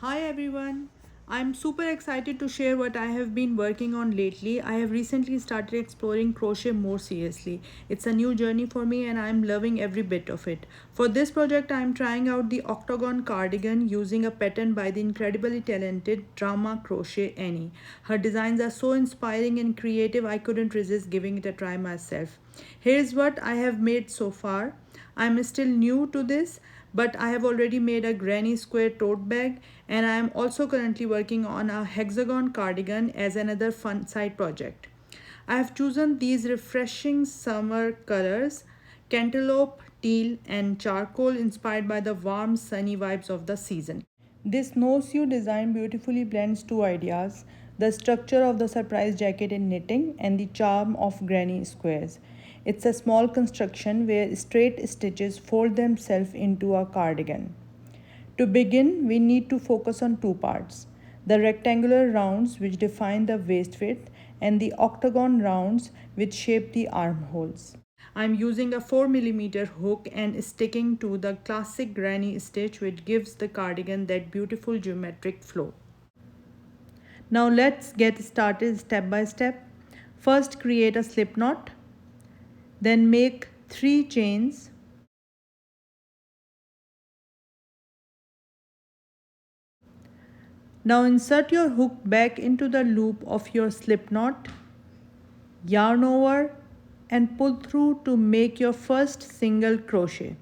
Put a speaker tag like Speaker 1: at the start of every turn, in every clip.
Speaker 1: Hi everyone. I'm super excited to share what I have been working on lately. I have recently started exploring crochet more seriously. It's a new journey for me and I'm loving every bit of it. For this project, I'm trying out the Octagon cardigan using a pattern by the incredibly talented Drama Crochet Annie. Her designs are so inspiring and creative, I couldn't resist giving it a try myself. Here's what I have made so far. I'm still new to this, but I have already made a granny square tote bag, and I am also currently working on a hexagon cardigan as another fun side project. I have chosen these refreshing summer colors, cantaloupe, teal, and charcoal, inspired by the warm sunny vibes of the season. This snowsuit design beautifully blends two ideas: the structure of the surprise jacket in knitting and the charm of granny squares. It's a small construction where straight stitches fold themselves into a cardigan. To begin, we need to focus on two parts: the rectangular rounds, which define the waist width, and the octagon rounds, which shape the armholes. I'm using a 4mm hook and sticking to the classic granny stitch, which gives the cardigan that beautiful geometric flow. Now let's get started step by step. First, create a slip knot, then make 3 chains. Now insert your hook back into the loop of your slip knot, yarn over, and pull through to make your first single crochet.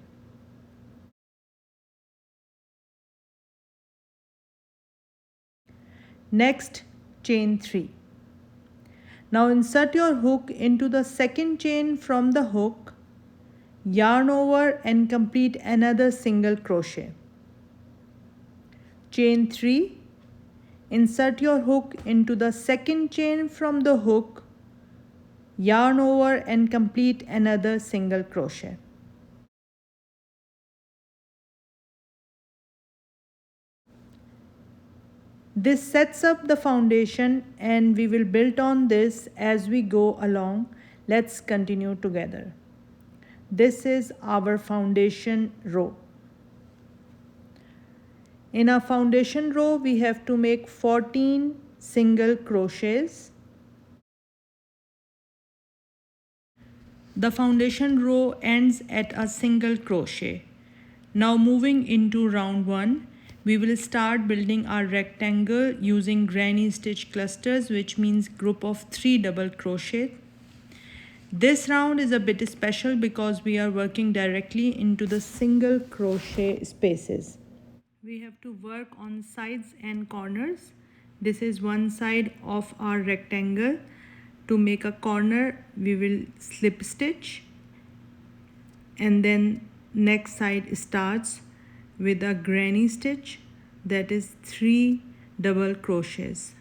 Speaker 1: Next, chain 3. Now insert your hook into the second chain from the hook, yarn over, and complete another single crochet. Chain 3. Insert your hook into the second chain from the hook, yarn over, and complete another single crochet. This sets up the foundation and we will build on this as we go along. Let's continue together. This is our foundation row. In our foundation row, we have to make 14 single crochets. The foundation row ends at a single crochet. Now moving into round 1, we will start building our rectangle using granny stitch clusters, which means group of 3 double crochet. This round is a bit special because we are working directly into the single crochet spaces. We have to work on sides and corners. This is one side of our rectangle. To make a corner, we will slip stitch, and then next side starts with a granny stitch, that is 3 double crochets.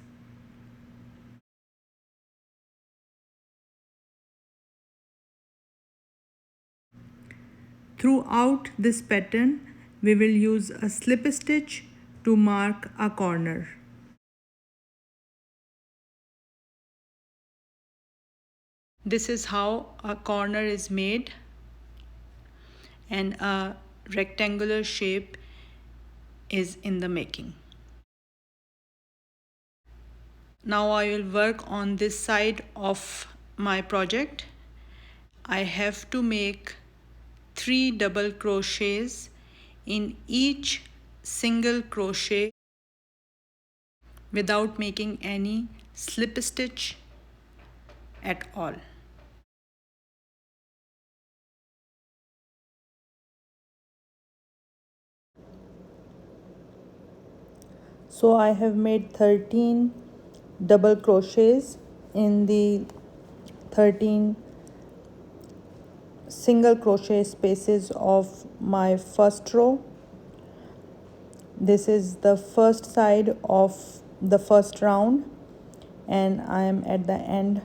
Speaker 1: Throughout this pattern, we will use a slip stitch to mark a corner. This is how a corner is made, and a rectangular shape is in the making. Now I will work on this side of my project. I have to make 3 double crochets in each single crochet without making any slip stitch at all. So I have made 13 double crochets in the 13 single crochet spaces of my first row. This is the first side of the first round, and I am at the end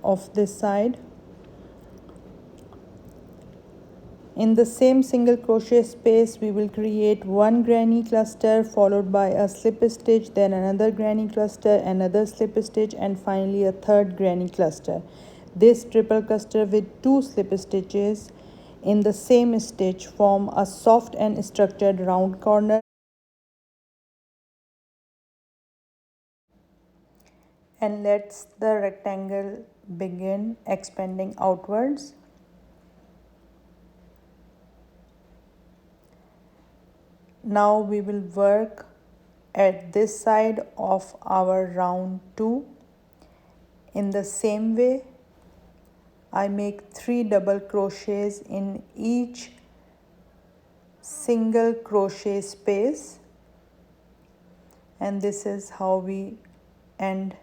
Speaker 1: of this side. In the same single crochet space, we will create one granny cluster followed by a slip stitch, then another granny cluster, another slip stitch, and finally a third granny cluster. This triple cluster with 2 slip stitches in the same stitch form a soft and structured round corner. and let's the rectangle begin expanding outwards. Now we will work at this side of our round 2. In the same way, I make 3 double crochets in each single crochet space, and this is how we end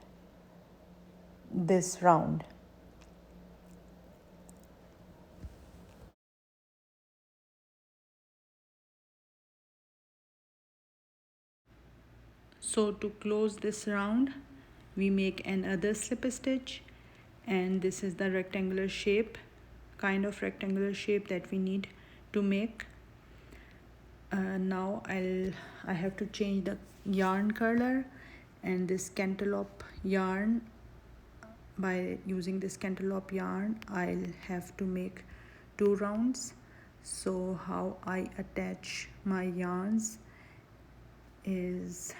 Speaker 1: this round. So to close this round, we make another slip stitch, and this is the rectangular shape, kind of rectangular shape that we need to make. Now I have to change the yarn color, and this cantaloupe yarn, by using this cantaloupe yarn I'll have to make 2 rounds. So how I attach my yarns is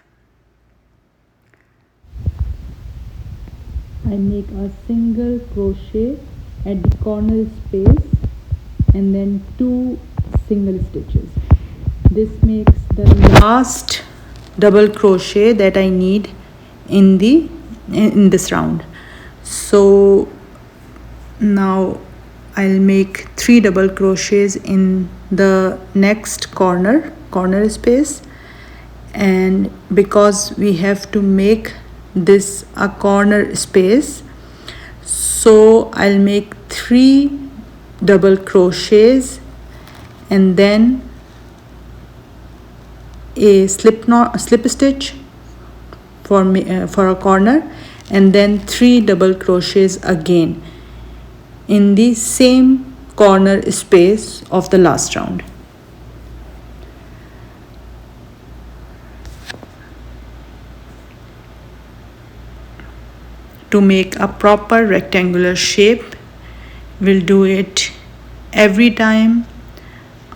Speaker 1: I make a single crochet at the corner space and then 2 single stitches. This makes the last double crochet that I need in this round. So now I'll make 3 double crochets in the next corner space, and because we have to make this a corner space, so I'll make 3 double crochets and then a slip stitch for a corner, and then 3 double crochets again in the same corner space of the last round. To make a proper rectangular shape, we'll do it every time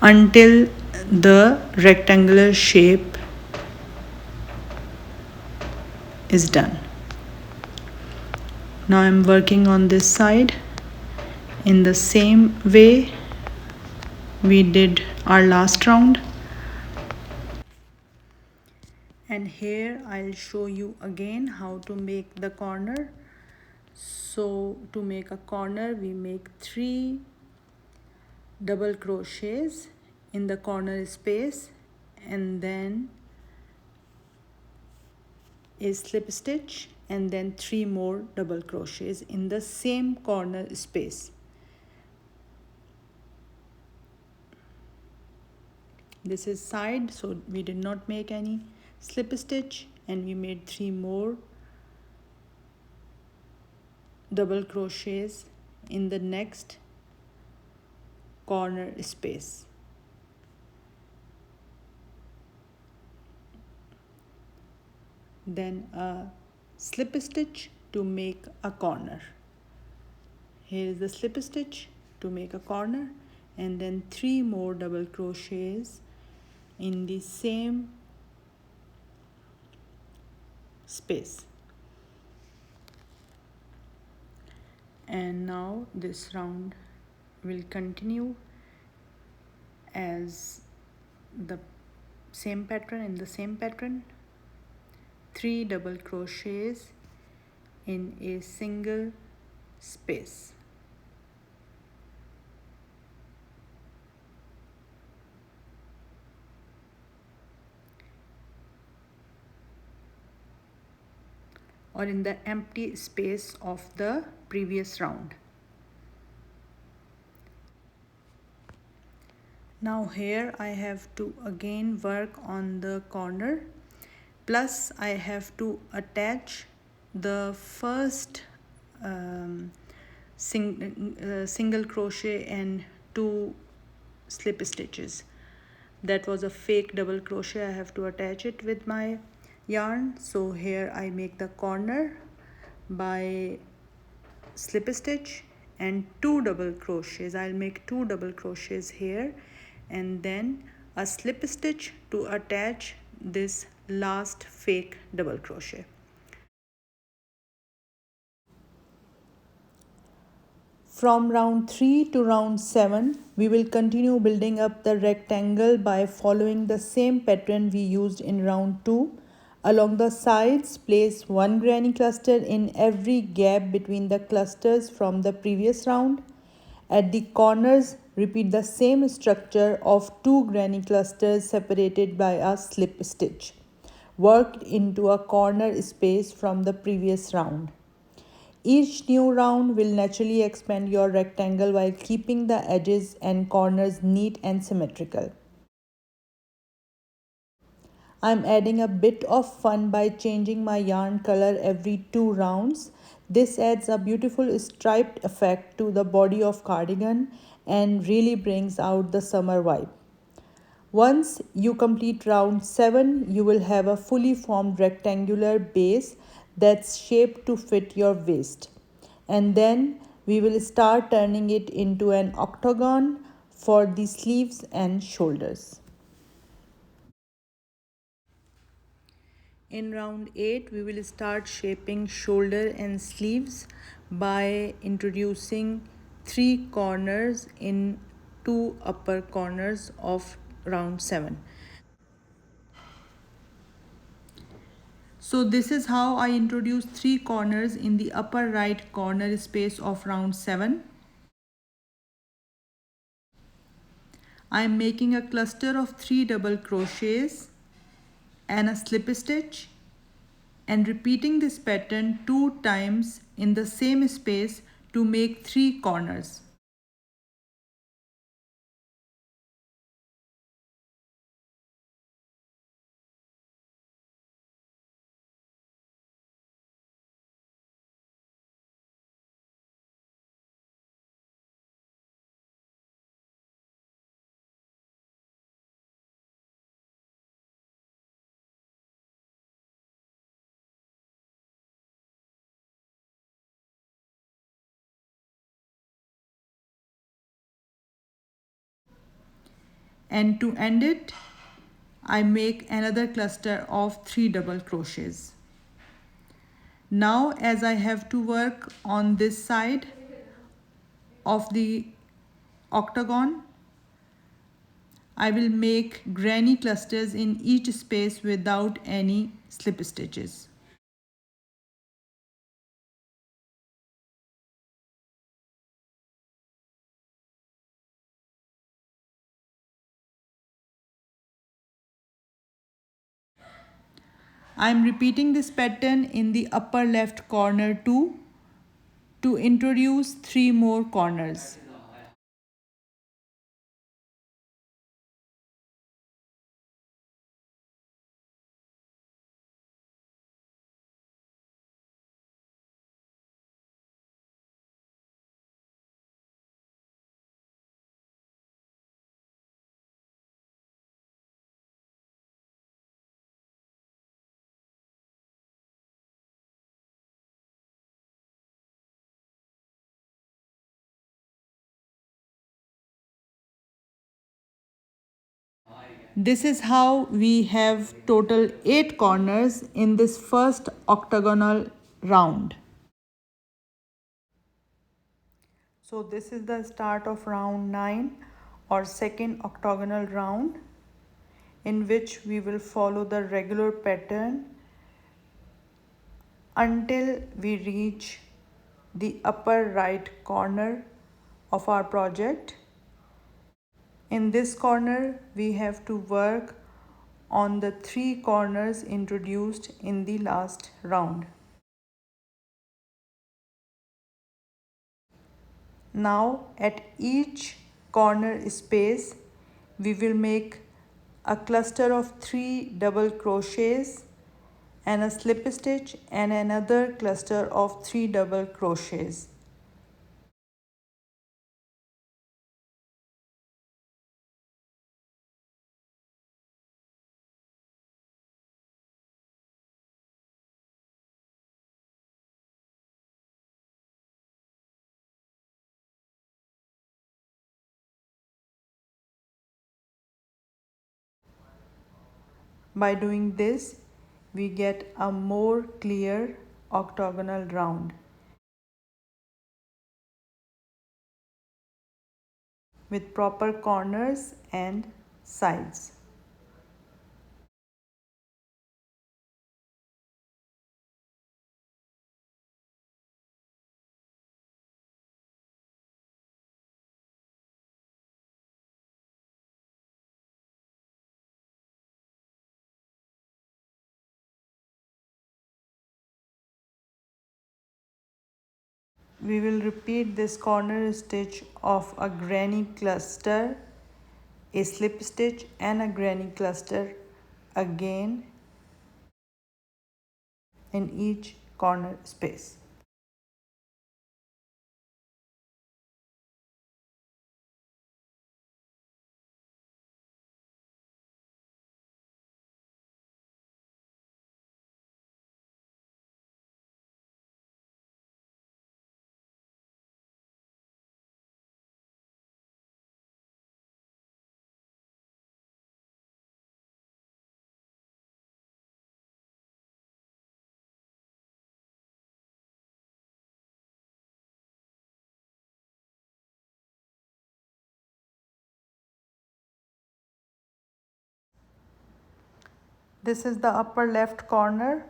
Speaker 1: until the rectangular shape is done. Now I'm working on this side in the same way we did our last round, and here I'll show you again how to make the corner. So to make a corner, we make 3 double crochets in the corner space and then a slip stitch and then 3 more double crochets in the same corner space. This is side, so we did not make any slip stitch, and we made 3 more double crochets in the next corner space. Then a slip stitch to make a corner. Here is the slip stitch to make a corner, and then 3 more double crochets in the same space. And now this round will continue as the same pattern, in the same pattern, 3 double crochets in a single space. Or in the empty space of the previous round. Now here I have to again work on the corner, plus I have to attach the first single crochet and 2 slip stitches. That was a fake double crochet. I have to attach it with my yarn. So here I make the corner by slip stitch and 2 double crochets. I'll make 2 double crochets here and then a slip stitch to attach this last fake double crochet. From round 3 to round 7, we will continue building up the rectangle by following the same pattern we used in round 2. Along the sides, place one granny cluster in every gap between the clusters from the previous round. At the corners, repeat the same structure of two granny clusters separated by a slip stitch, worked into a corner space from the previous round. Each new round will naturally expand your rectangle while keeping the edges and corners neat and symmetrical. I'm adding a bit of fun by changing my yarn color every 2 rounds. This adds a beautiful striped effect to the body of cardigan and really brings out the summer vibe. Once you complete round 7, you will have a fully formed rectangular base that's shaped to fit your waist. And then we will start turning it into an octagon for the sleeves and shoulders. In round 8, we will start shaping shoulder and sleeves by introducing 3 corners in 2 upper corners of round 7. So this is how I introduce 3 corners in the upper right corner space of round 7. I am making a cluster of 3 double crochets and a slip stitch and repeating this pattern 2 times in the same space to make 3 corners. And to end it, I make another cluster of 3 double crochets. Now as I have to work on this side of the octagon, I will make granny clusters in each space without any slip stitches. I am repeating this pattern in the upper left corner too to introduce 3 more corners. This is how we have total 8 corners in this first octagonal round. So this is the start of round 9 or second octagonal round, in which we will follow the regular pattern until we reach the upper right corner of our project. In this corner, we have to work on the 3 corners introduced in the last round. Now at each corner space, we will make a cluster of 3 double crochets and a slip stitch and another cluster of 3 double crochets. By doing this, we get a more clear octagonal round. with proper corners and sides. We will repeat this corner stitch of a granny cluster, a slip stitch and a granny cluster again in each corner space. This is the upper left corner.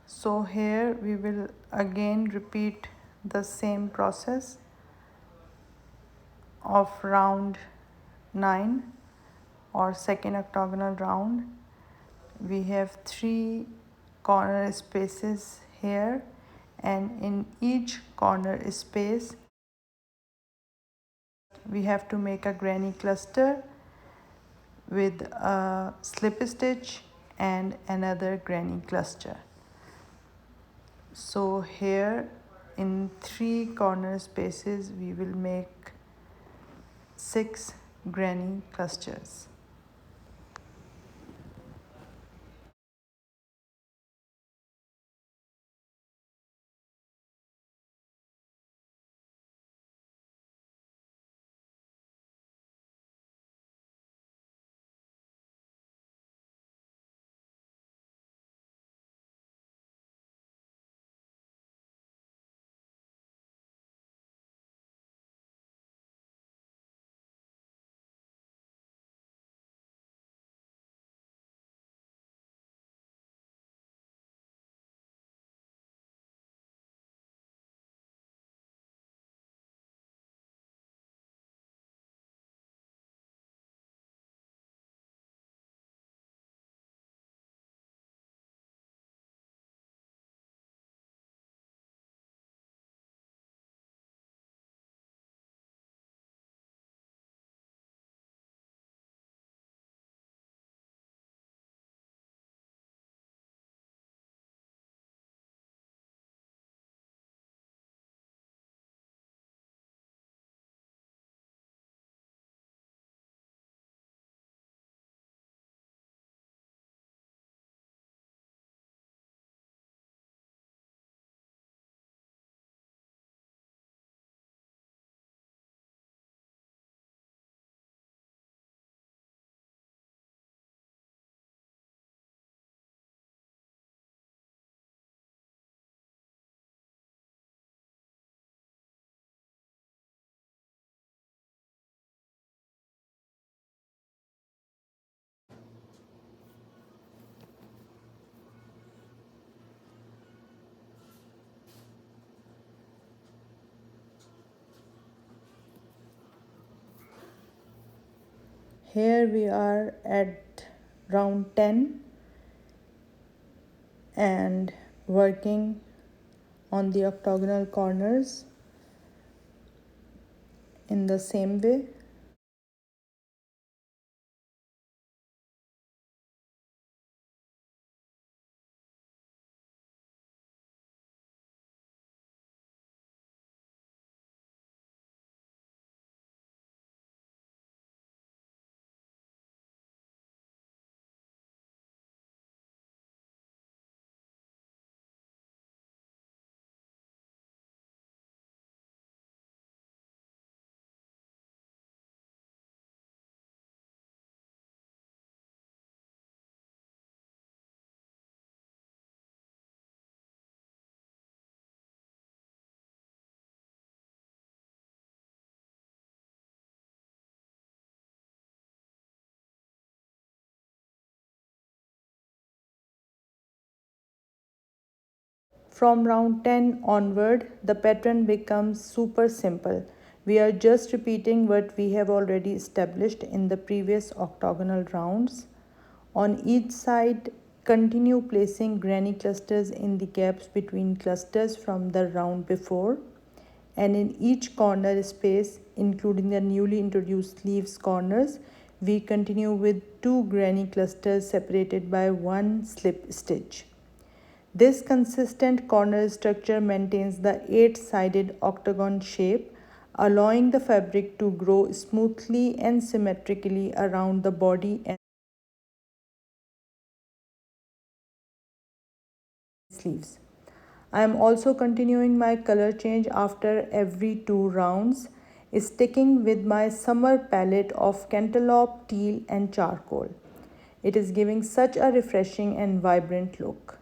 Speaker 1: So here we will again repeat the same process of round 9 or second octagonal round. We have 3 corner spaces here, and in each corner space we have to make a granny cluster with a slip stitch and another granny cluster. So here in 3 corner spaces we will make 6 granny clusters. Here we are at round 10 and working on the octagonal corners in the same way. From round 10 onward, the pattern becomes super simple. We are just repeating what we have already established in the previous octagonal rounds. On each side, continue placing granny clusters in the gaps between clusters from the round before, and in each corner space, including the newly introduced sleeves corners, we continue with 2 granny clusters separated by 1 slip stitch. This consistent corner structure maintains the 8-sided octagon shape, allowing the fabric to grow smoothly and symmetrically around the body and sleeves. I am also continuing my color change after every 2 rounds, sticking with my summer palette of cantaloupe, teal and charcoal. It is giving such a refreshing and vibrant look.